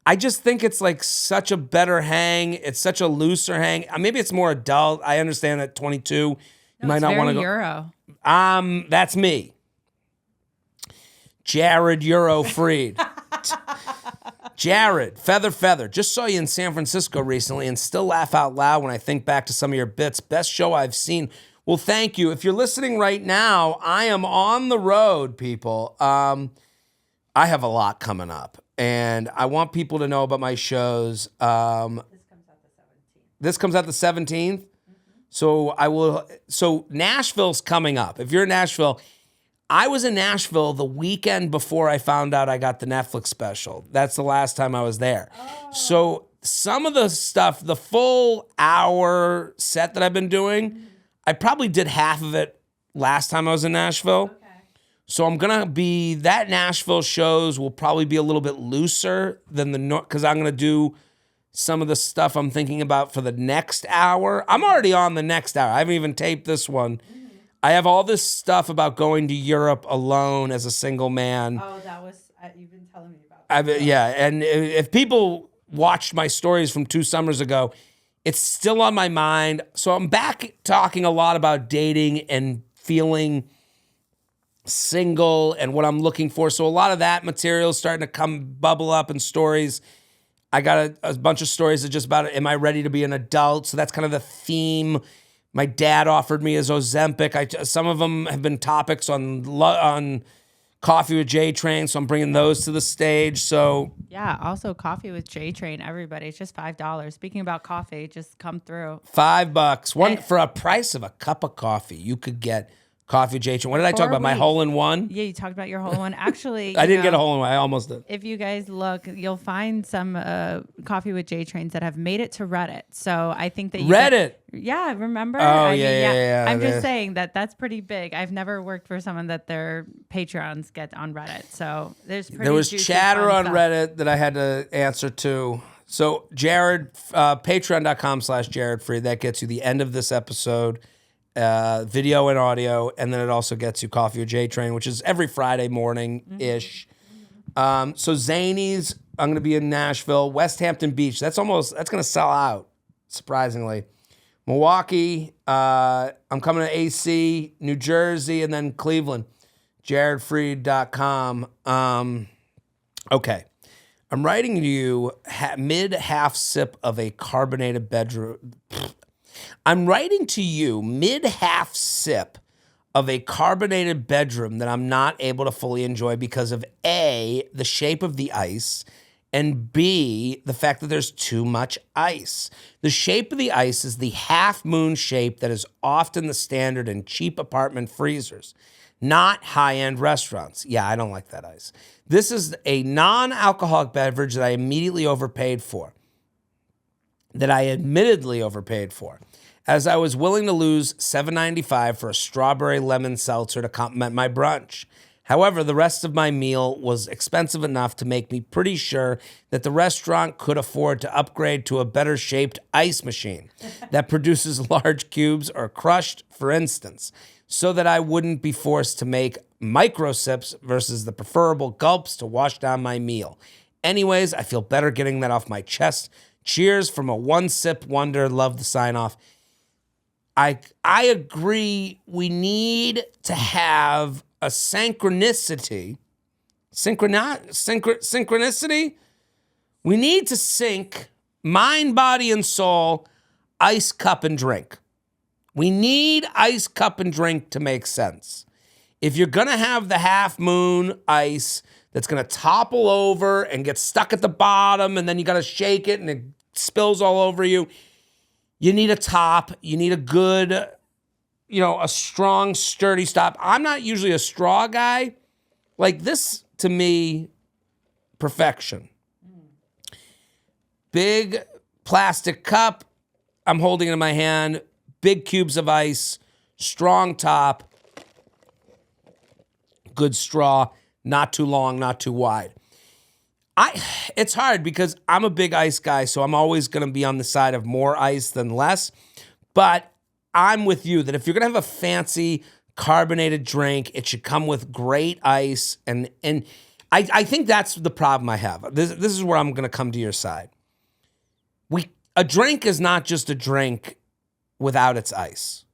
A: I just think it's like such a better hang. It's such a looser hang. Maybe it's more adult. I understand at 22, you might not want to go.
B: Euro.
A: That's me. Jared Freid. Jared, Feather. Just saw you in San Francisco recently and still laugh out loud when I think back to some of your bits. Best show I've seen. Well, thank you. If you're listening right now, I am on the road, people. I have a lot coming up, and I want people to know about my shows. This comes out the 17th. Mm-hmm. So Nashville's coming up. If you're in Nashville, I was in Nashville the weekend before I found out I got the Netflix special. That's the last time I was there. Oh. So some of the stuff, the full hour set that I've been doing, I probably did half of it last time I was in Nashville. Okay. So that Nashville shows will probably be a little bit looser than because I'm going to do some of the stuff I'm thinking about for the next hour. I'm already on the next hour. I haven't even taped this one. Mm-hmm. I have all this stuff about going to Europe alone as a single man.
B: Oh, that was, you've been telling me about that.
A: Yeah, and if people watched my stories from 2 summers ago, it's still on my mind. So I'm back talking a lot about dating and feeling single and what I'm looking for. So a lot of that material is starting to bubble up in stories. I got a bunch of stories that just about, am I ready to be an adult? So that's kind of the theme. My dad offered me his Ozempic. Some of them have been topics on Coffee with JTrain, so I'm bringing those to the stage. So
B: yeah, also Coffee with JTrain, everybody. It's just $5. Speaking about coffee, just come through.
A: $5. For a price of a cup of coffee, you could get Coffee with JTrain. What did I talk about? My hole-in-one?
B: Yeah, you talked about your hole-in-one. Actually,
A: I didn't get a hole-in-one. I almost did.
B: If you guys look, you'll find some Coffee with JTrains that have made it to Reddit. So I think that
A: Reddit?
B: Yeah, remember?
A: Oh, yeah.
B: I'm just saying that's pretty big. I've never worked for someone that their Patreons get on Reddit. So there was
A: chatter on Reddit that I had to answer to. So Jared, patreon.com/Jared Freid. That gets you the end of this episode. Video and audio, and then it also gets you Coffee with JTrain, which is every Friday morning-ish. So Zanies, I'm going to be in Nashville. West Hampton Beach, that's going to sell out, surprisingly. Milwaukee, I'm coming to AC, New Jersey, and then Cleveland. JaredFreid.com. Okay. I'm writing to you mid-half sip of a carbonated bedroom. I'm writing to you mid-half sip of a carbonated bedroom that I'm not able to fully enjoy because of A, the shape of the ice, and B, the fact that there's too much ice. The shape of the ice is the half moon shape that is often the standard in cheap apartment freezers, not high-end restaurants. Yeah, I don't like that ice. This is a non-alcoholic beverage that I immediately overpaid for, that I admittedly overpaid for, as I was willing to lose $7.95 for a strawberry lemon seltzer to complement my brunch. However, the rest of my meal was expensive enough to make me pretty sure that the restaurant could afford to upgrade to a better-shaped ice machine that produces large cubes or crushed, for instance, so that I wouldn't be forced to make micro sips versus the preferable gulps to wash down my meal. Anyways, I feel better getting that off my chest. Cheers from a one-sip wonder. Love the sign-off. I agree. We need to have a synchronicity. Synchronicity? We need to sync mind, body, and soul, ice, cup, and drink. We need ice, cup, and drink to make sense. If you're going to have the half moon ice that's going to topple over and get stuck at the bottom, and then you got to shake it and it spills all over you, you need a top. You need a good, a strong, sturdy top. I'm not usually a straw guy. Like this, to me, perfection. Big plastic cup. I'm holding it in my hand. Big cubes of ice. Strong top. Good straw. Not too long, not too wide. It's hard because I'm a big ice guy, so I'm always going to be on the side of more ice than less. But I'm with you that if you're going to have a fancy carbonated drink, it should come with great ice. And I think that's the problem I have. This is where I'm going to come to your side. A drink is not just a drink without its ice.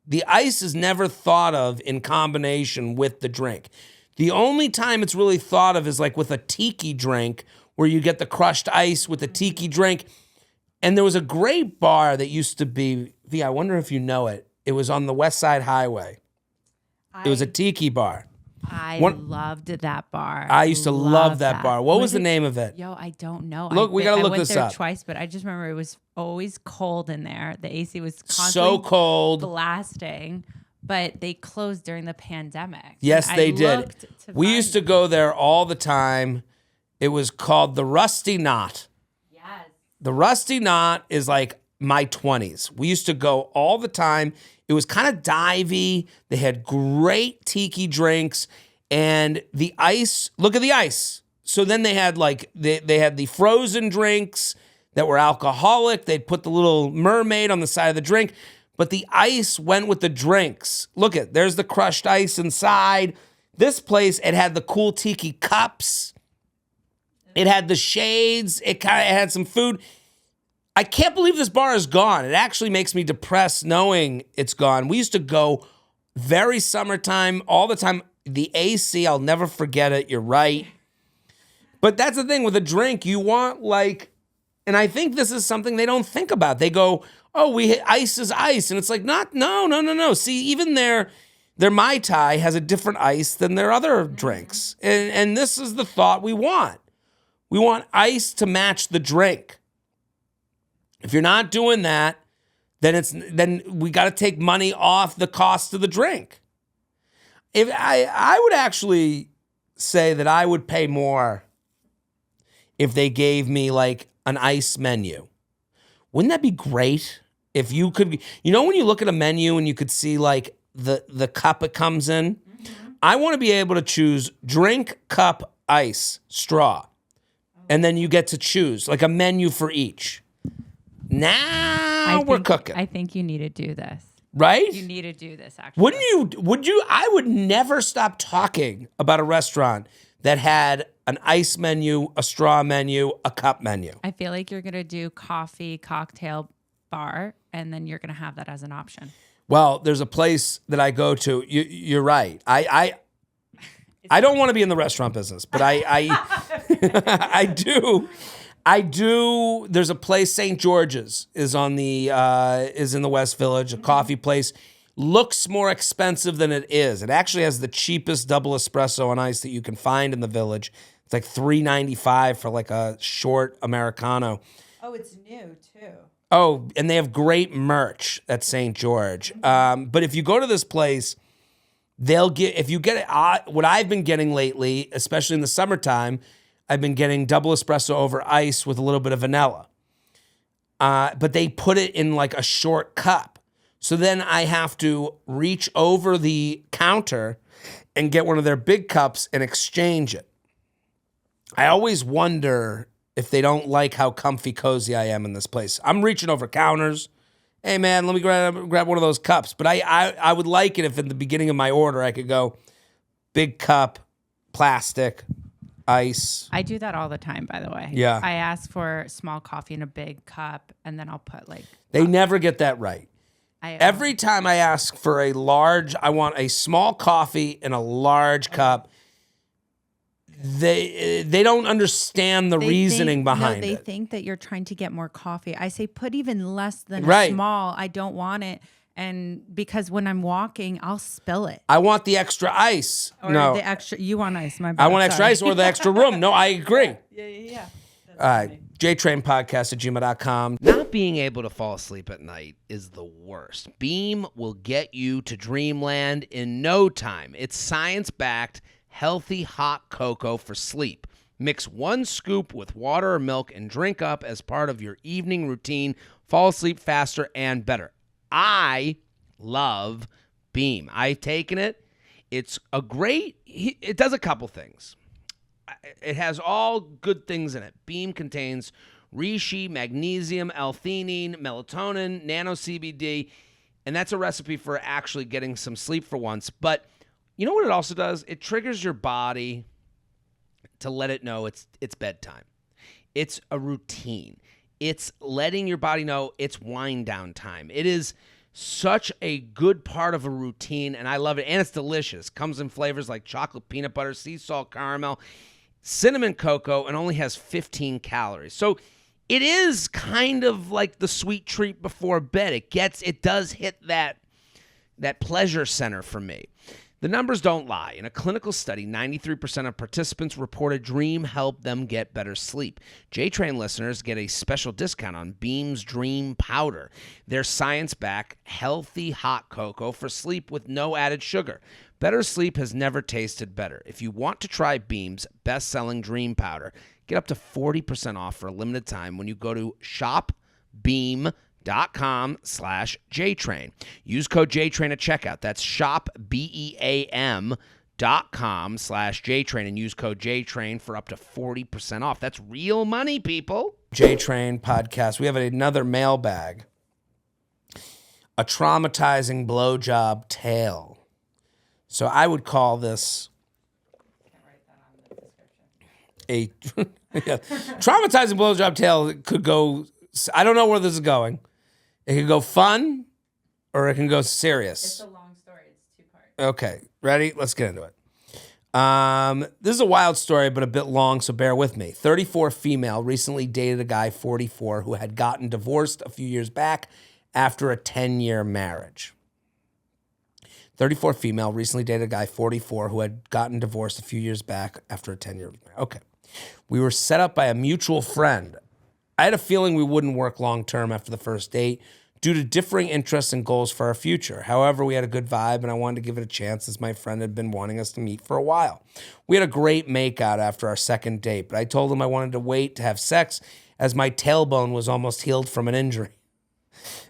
A: The ice is never thought of in combination with the drink. The only time it's really thought of is like with a tiki drink where you get the crushed ice with the tiki drink. And there was a great bar that used to be, V, I wonder if you know it. It was on the West Side Highway. It was a tiki bar.
B: I loved that bar.
A: I used to love that bar. What was the name of it?
B: Yo, I don't know.
A: Look, we got to look this up.
B: I went there twice, but I just remember it was always cold in there. The AC was constantly
A: so cold,
B: blasting. But they closed during the pandemic.
A: Yes, they did. We used to go there all the time. It was called the Rusty Knot.
B: Yes.
A: The Rusty Knot is like my 20s. We used to go all the time. It was kind of divey. They had great tiki drinks. And the ice, look at the ice. So then they had they had the frozen drinks that were alcoholic. They'd put the little mermaid on the side of the drink. But the ice went with the drinks. Look there's the crushed ice inside. This place, it had the cool tiki cups. It had the shades. It had some food. I can't believe this bar is gone. It actually makes me depressed knowing it's gone. We used to go very summertime, all the time. The AC, I'll never forget it. You're right. But that's the thing with a drink. You want and I think this is something they don't think about. They go, oh, ice is ice. And it's like, no. See, even their Mai Tai has a different ice than their other drinks. And this is the thought we want. We want ice to match the drink. If you're not doing that, then we got to take money off the cost of the drink. If I would actually say that I would pay more if they gave me an ice menu. Wouldn't that be great? If you could, when you look at a menu and you could see the cup it comes in, I want to be able to choose drink, cup, ice, straw. And then you get to choose a menu for each. Now we're cooking.
B: I think you need to do this.
A: Right?
B: You need to do this, actually.
A: Would you? I would never stop talking about a restaurant that had an ice menu, a straw menu, a cup menu.
B: I feel like you're going to do coffee, cocktail, bar, and then you're going to have that as an option.
A: Well, there's a place that I go to. You're right. I I don't want to be in the restaurant business, but I do. I do. There's a place, St. George's, is in the West Village, a coffee place. Looks more expensive than it is. It actually has the cheapest double espresso on ice that you can find in the Village. It's like $3.95 for like a short Americano.
B: Oh, it's new too.
A: Oh, and they have great merch at St. George. But if you go to this place, if you get it, what I've been getting lately, especially in the summertime, I've been getting double espresso over ice with a little bit of vanilla. But they put it in like a short cup. So then I have to reach over the counter and get one of their big cups and exchange it. I always wonder if they don't like how comfy cozy I am in this place. I'm reaching over counters. Hey, man, let me grab one of those cups. But I would like it if in the beginning of my order I could go big cup, plastic, ice.
B: I do that all the time, by the way.
A: Yeah.
B: I ask for small coffee in a big cup, and then I'll put like...
A: They never get that right. Every time I ask for I want a small coffee in a large cup. They don't understand the reasoning behind it.
B: They think that you're trying to get more coffee. I say put even less than small. I don't want it. And because when I'm walking, I'll spill it.
A: I want the extra ice.
B: Or the extra, you want ice, my bad.
A: I want extra ice or the extra room. No, I agree.
B: Yeah.
A: All right. JTrainPodcast@gmail.com.
C: Not being able to fall asleep at night is the worst. Beam will get you to dreamland in no time. It's science-backed, healthy hot cocoa for sleep. Mix 1 scoop with water or milk and drink up as part of your evening routine. Fall asleep faster and better. I love Beam. I've taken it. It does a couple things. It has all good things in it. Beam contains reishi, magnesium, L-theanine, melatonin, nano CBD, and that's a recipe for actually getting some sleep for once. But you know what it also does? It triggers your body to let it know it's bedtime. It's a routine. It's letting your body know it's wind down time. It is such a good part of a routine, and I love it. And it's delicious. Comes in flavors like chocolate, peanut butter, sea salt, caramel, cinnamon cocoa, and only has 15 calories. So it is kind of like the sweet treat before bed. It does hit that pleasure center for me. The numbers don't lie. In a clinical study, 93% of participants reported Dream helped them get better sleep. JTrain listeners get a special discount on Beam's Dream Powder. Their science-backed, healthy hot cocoa for sleep with no added sugar. Better sleep has never tasted better. If you want to try Beam's best-selling Dream Powder, get up to 40% off for a limited time when you go to shopbeam.com/JTrain. Use code JTrain at checkout. That's shopbeam.com/JTrain and use code JTrain for up to 40% off. That's real money, people.
A: JTrain podcast. We have another mailbag. A traumatizing blowjob tale. So I would call this a traumatizing blowjob tale. It could go, I don't know where this is going. It could go fun or it can go serious.
B: It's a long story. It's 2 parts.
A: Okay, ready? Let's get into it. This is a wild story, but a bit long, so bear with me. 34 female recently dated a guy 44 who had gotten divorced a few years back after a 10-year marriage. 34 female recently dated a guy 44 who had gotten divorced a few years back after a 10-year marriage. Okay. We were set up by a mutual friend. I had a feeling we wouldn't work long-term after the first date due to differing interests and goals for our future. However, we had a good vibe, and I wanted to give it a chance as my friend had been wanting us to meet for a while. We had a great makeout after our second date, but I told him I wanted to wait to have sex as my tailbone was almost healed from an injury.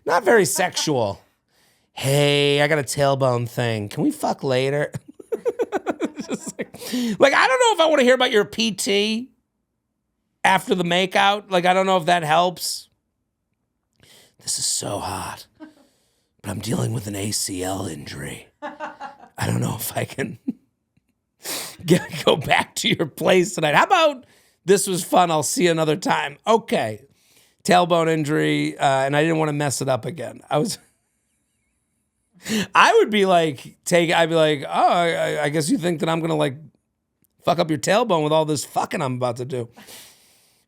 A: Not very sexual. Hey, I got a tailbone thing. Can we fuck later? Just like, I don't know if I want to hear about your PT after the makeout. Like, I don't know if that helps. This is so hot, but I'm dealing with an ACL injury. I don't know if I can go back to your place tonight. How about this was fun? I'll see you another time. Okay. Tailbone injury, and I didn't want to mess it up again. I would be like, I'd be like, oh, I guess you think that I'm going to like fuck up your tailbone with all this fucking I'm about to do.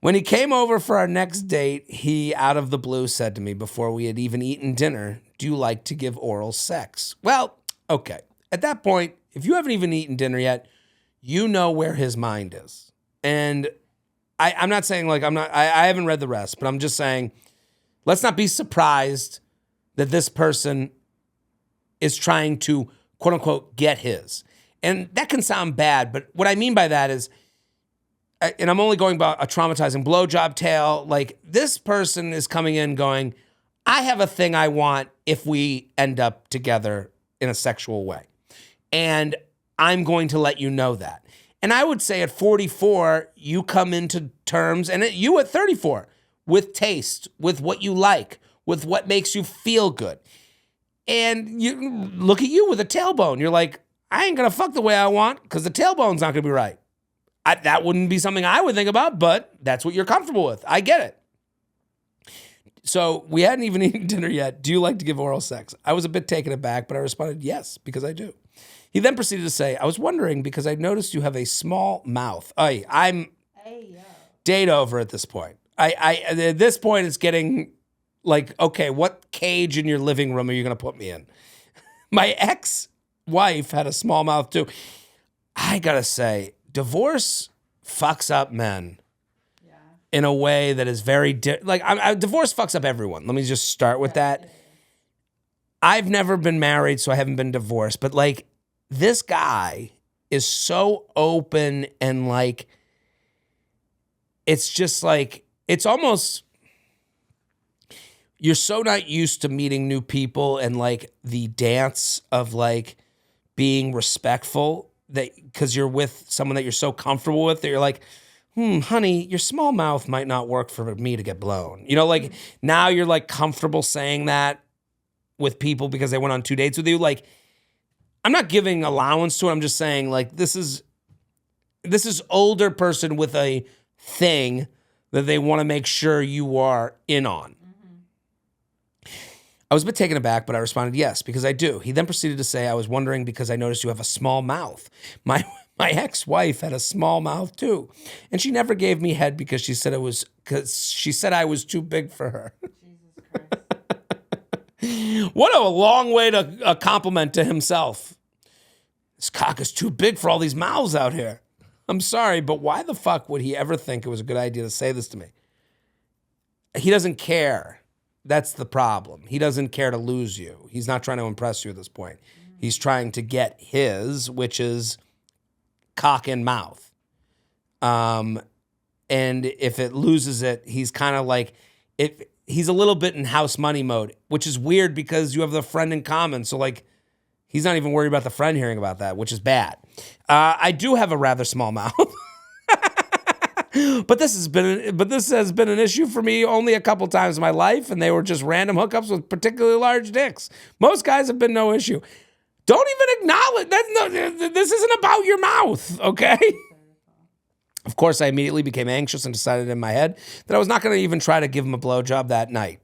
A: When he came over for our next date, he, out of the blue, said to me before we had even eaten dinner, do you like to give oral sex? Well, okay. At that point, if you haven't even eaten dinner yet, you know where his mind is. And I'm not saying like I haven't read the rest, but I'm just saying, let's not be surprised that this person is trying to, quote unquote, get his. And that can sound bad, but what I mean by that is, and I'm only going about a traumatizing blowjob tale, like this person is coming in going, I have a thing I want if we end up together in a sexual way. And I'm going to let you know that. And I would say at 44, you come into terms, and you at 34, with taste, with what you like, with what makes you feel good. And you look at you with a tailbone. You're like, I ain't going to fuck the way I want because the tailbone's not going to be right. That wouldn't be something I would think about, but that's what you're comfortable with. I get it. So we hadn't even eaten dinner yet. Do you like to give oral sex? I was a bit taken aback, but I responded, yes, because I do. He then proceeded to say, I was wondering because I noticed you have a small mouth. I'm date over at this point. At this point, it's getting like, okay, what cage in your living room are you going to put me in? My ex-wife had a small mouth too. I got to say, divorce fucks up men in a way that is very divorce fucks up everyone. Let me just start with that. I've never been married, so I haven't been divorced. But like this guy is so open and like, it's just like, it's almost, you're so not used to meeting new people and like the dance of like being respectful that because you're with someone that you're so comfortable with that you're like, honey, your small mouth might not work for me to get blown. You know, like now you're like comfortable saying that with people because they went on 2 dates with you. Like, I'm not giving allowance to it. I'm just saying like, this is older person with a thing that they want to make sure you are in on. I was a bit taken aback, but I responded, yes, because I do. He then proceeded to say, I was wondering because I noticed you have a small mouth. My ex-wife had a small mouth too. And she never gave me head because she said I was too big for her. Jesus Christ. What a long way to compliment to himself. This cock is too big for all these mouths out here. I'm sorry, but why the fuck would he ever think it was a good idea to say this to me? He doesn't care. That's the problem. He doesn't care to lose you. He's not trying to impress you at this point. He's trying to get his, which is cock and mouth. And if it loses it, he's kind of like, he's a little bit in house money mode, which is weird because you have the friend in common. So like, he's not even worried about the friend hearing about that, which is bad. I do have a rather small mouth. But this has been an issue for me only a couple times in my life, and they were just random hookups with particularly large dicks. Most guys have been no issue. Don't even acknowledge this isn't about your mouth, okay? Of course, I immediately became anxious and decided in my head that I was not going to even try to give him a blowjob that night.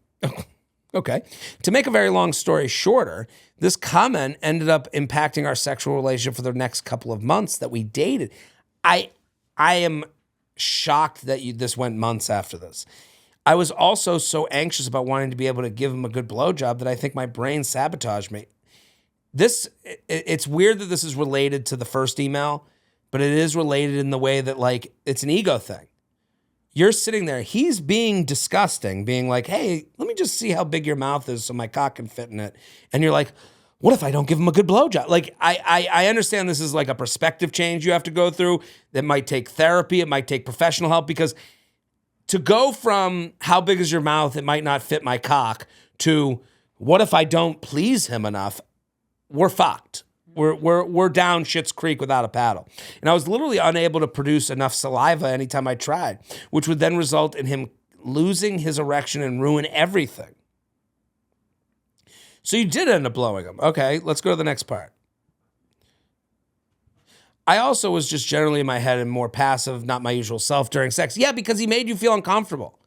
A: Okay. To make a very long story shorter, this comment ended up impacting our sexual relationship for the next couple of months that we dated. I am shocked that this went months after this. I was also so anxious about wanting to be able to give him a good blowjob that I think my brain sabotaged me. It's weird that this is related to the first email, but it is related in the way that like it's an ego thing. You're sitting there, he's being disgusting, being like, hey, let me just see how big your mouth is so my cock can fit in it. And you're like, what if I don't give him a good blowjob? Like, I understand this is like a perspective change you have to go through that might take therapy. It might take professional help because to go from how big is your mouth, it might not fit my cock, to what if I don't please him enough? We're fucked. We're down Schitt's Creek without a paddle. And I was literally unable to produce enough saliva anytime I tried, which would then result in him losing his erection and ruin everything. So you did end up blowing him. Okay, let's go to the next part. I also was just generally in my head and more passive, not my usual self during sex. Yeah, because he made you feel uncomfortable.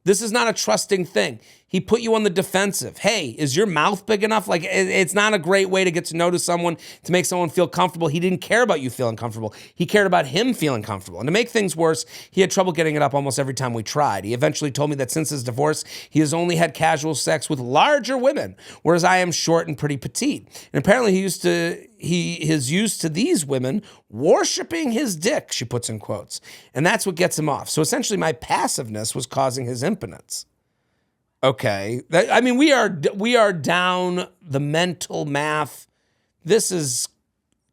A: This is not a trusting thing. He put you on the defensive. Hey, is your mouth big enough? Like, it's not a great way to get to know someone, to make someone feel comfortable. He didn't care about you feeling comfortable. He cared about him feeling comfortable. And to make things worse, he had trouble getting it up almost every time we tried. He eventually told me that since his divorce, he has only had casual sex with larger women, whereas I am short and pretty petite. And apparently he is used to these women worshiping his dick, she puts in quotes. And that's what gets him off. So essentially my passiveness was causing his impotence. Okay. I mean, we are down the mental math. This is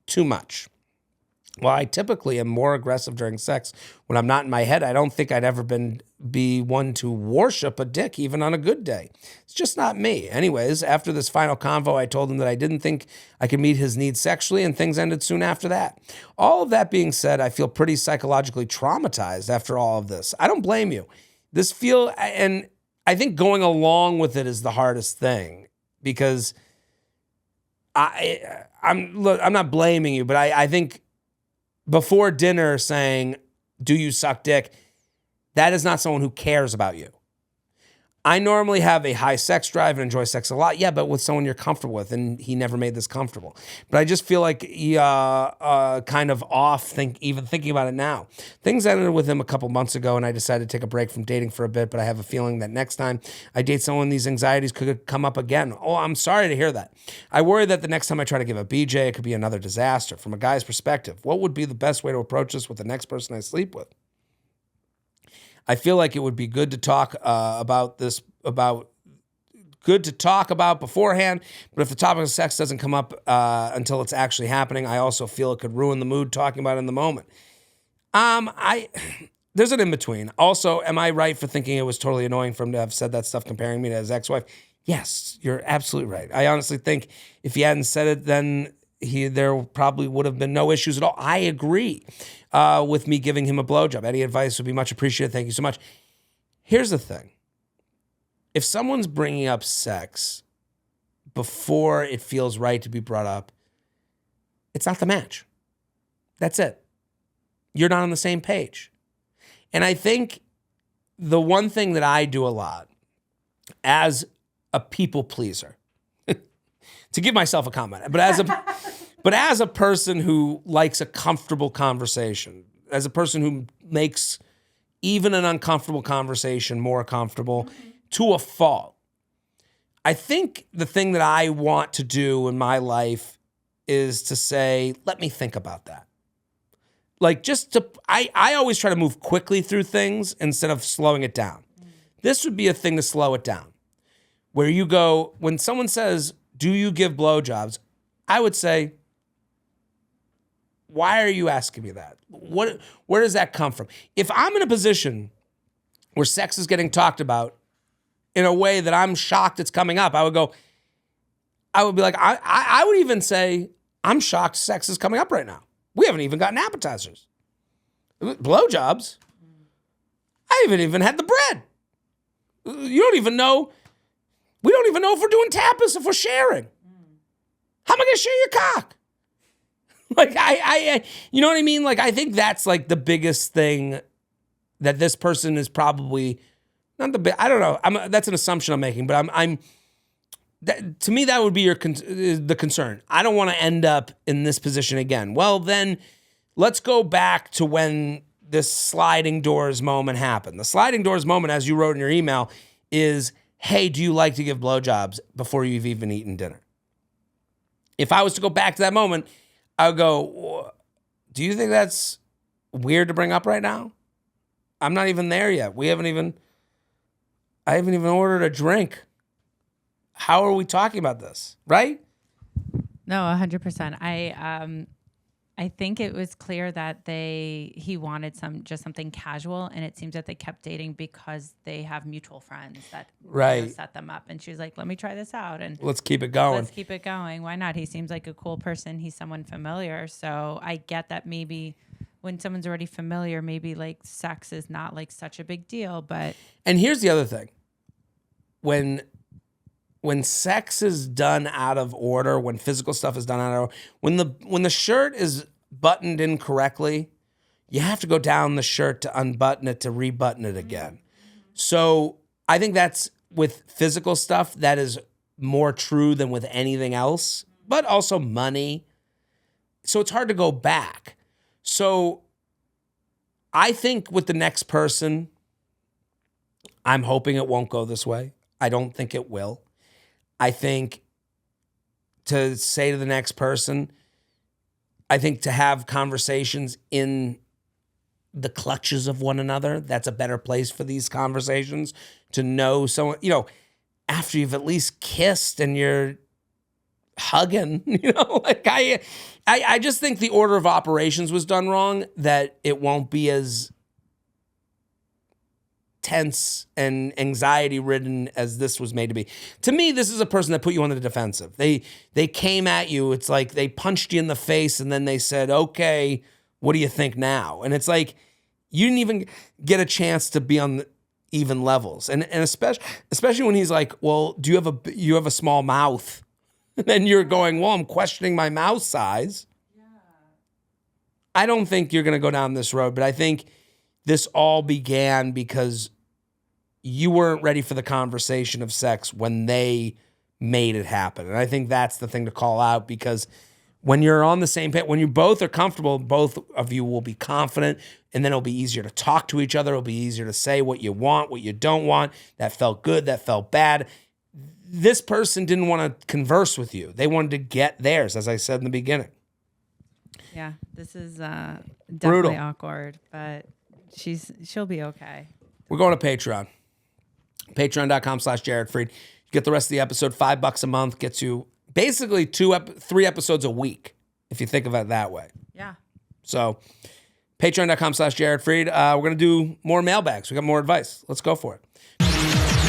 A: too much. Well, I typically am more aggressive during sex when I'm not in my head. I don't think I'd ever be one to worship a dick, even on a good day. It's just not me. Anyways, after this final convo, I told him that I didn't think I could meet his needs sexually, and things ended soon after that. All of that being said, I feel pretty psychologically traumatized after all of this. I don't blame you. And I think going along with it is the hardest thing, because I'm not blaming you, but I think before dinner saying, do you suck dick? That is not someone who cares about you. I normally have a high sex drive and enjoy sex a lot. Yeah, but with someone you're comfortable with, and he never made this comfortable. But I just feel like he kind of off even thinking about it now. Things ended with him a couple months ago, and I decided to take a break from dating for a bit, but I have a feeling that next time I date someone, these anxieties could come up again. Oh, I'm sorry to hear that. I worry that the next time I try to give a BJ, it could be another disaster. From a guy's perspective, what would be the best way to approach this with the next person I sleep with? I feel like it would be good to talk about beforehand, but if the topic of sex doesn't come up until it's actually happening, I also feel it could ruin the mood talking about it in the moment. There's an in-between. Also, am I right for thinking it was totally annoying for him to have said that stuff comparing me to his ex-wife? Yes, you're absolutely right. I honestly think if he hadn't said it, then there probably would have been no issues at all. I agree with me giving him a blowjob. Any advice would be much appreciated. Thank you so much. Here's the thing. If someone's bringing up sex before it feels right to be brought up, it's not the match. That's it. You're not on the same page. And I think the one thing that I do a lot as a people pleaser, to give myself a comment, but as a person who likes a comfortable conversation, as a person who makes even an uncomfortable conversation more comfortable to a fault, I think the thing that I want to do in my life is to say, let me think about that. Like I always try to move quickly through things instead of slowing it down. This would be a thing to slow it down. Where you go, when someone says, do you give blowjobs? I would say, why are you asking me that? Where does that come from? If I'm in a position where sex is getting talked about in a way that I'm shocked it's coming up, I would be like, I would even say, I'm shocked sex is coming up right now. We haven't even gotten appetizers. Blowjobs? I haven't even had the bread. You don't even know. We don't even know if we're doing tapas, if we're sharing. How am I going to share your cock? Like, I you know what I mean? Like, I think that's like the biggest thing that this person is probably not I don't know. That's an assumption I'm making, but to me, that would be the concern. I don't want to end up in this position again. Well, then let's go back to when this sliding doors moment happened. The sliding doors moment, as you wrote in your email, is, hey, do you like to give blowjobs before you've even eaten dinner? If I was to go back to that moment, I would go, do you think that's weird to bring up right now? I'm not even there yet. I haven't even ordered a drink. How are we talking about this, right?
B: No, 100%. I think it was clear that he wanted just something casual, and it seems that they kept dating because they have mutual friends that set them up. And she was like, "Let me try this out, and
A: let's keep it going.
B: Let's keep it going. Why not? He seems like a cool person. He's someone familiar. So I get that maybe when someone's already familiar, maybe like sex is not like such a big deal.
A: And here's the other thing: when sex is done out of order, when physical stuff is done out of order, when the shirt is buttoned incorrectly, you have to go down the shirt to unbutton it, to rebutton it again. So I think that's with physical stuff, that is more true than with anything else, but also money. So it's hard to go back. So I think with the next person, I'm hoping it won't go this way. I don't think it will. I think to say to the next person, I think to have conversations in the clutches of one another, that's a better place for these conversations. To know someone, after you've at least kissed and you're hugging, like I just think the order of operations was done wrong, that it won't be as tense and anxiety ridden as this was made to be. To me, this is a person that put you on the defensive. They came at you. It's like they punched you in the face and then they said, okay, what do you think now? And it's like, you didn't even get a chance to be on the even levels. And especially when he's like, well, do you have a small mouth? And then you're going, well, I'm questioning my mouth size. Yeah. I don't think you're going to go down this road, but I think this all began because you weren't ready for the conversation of sex when they made it happen. And I think that's the thing to call out, because when you're on the same page, when you both are comfortable, both of you will be confident, and then it'll be easier to talk to each other. It'll be easier to say what you want, what you don't want. That felt good, that felt bad. This person didn't want to converse with you. They wanted to get theirs, as I said in the beginning.
B: Yeah, this is
A: Brutal.
B: definitely awkward, but she'll be okay.
A: We're going to Patreon. Patreon.com/Jared Freid. You get the rest of the episode. $5 a month gets you basically 3 episodes a week, if you think of it that way.
B: Yeah.
A: So patreon.com/Jared Freid. We're going to do more mailbags. We got more advice. Let's go for it.